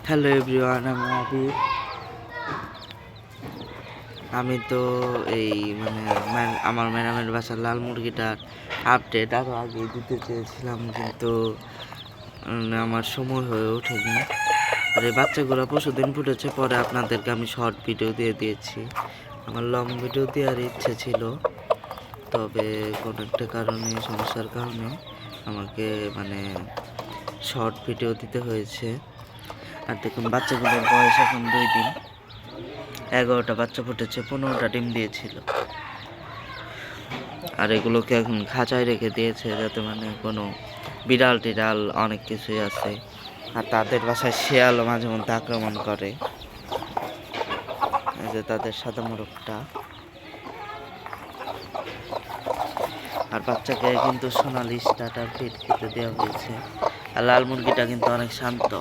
Hello everyone, আমি আবির। আমি তো এই আমার ম্যাডামের বাসার লাল মুরগিটার আপডেট আরও আগে দিতে চেয়েছিলাম, কিন্তু আমার সময় হয়ে ওঠেনি। আর এই বাচ্চাগুলো পরশুদিন ফুটেছে, পরে আপনাদেরকে আমি শর্ট ভিডিও দিয়ে দিয়েছি। আমার লং ভিডিও দেওয়ার ইচ্ছে ছিল, তবে কোনো একটা কারণে, সমস্যার কারণে আমাকে শর্ট ভিডিও দিতে হয়েছে। আর দেখুন, বাচ্চাগুলোর বয়স এখন 2 দিন। 11টা বাচ্চা ফুটেছে, 15টা ডিম দিয়েছিল। আর এগুলোকে এখন খাঁচায় রেখে দিয়েছে, যাতে কোনো বিড়াল টিড়াল অনেক কিছুই আছে। আর তাদের বাসায় শেয়ালও মাঝে মধ্যে আক্রমণ করে। এই যে তাদের সাদা মোরগটা। আর বাচ্চাকে কিন্তু সোনালি স্টার্টার ফিড খেতে দেওয়া হয়েছে। আর লাল মুরগিটা কিন্তু অনেক শান্ত।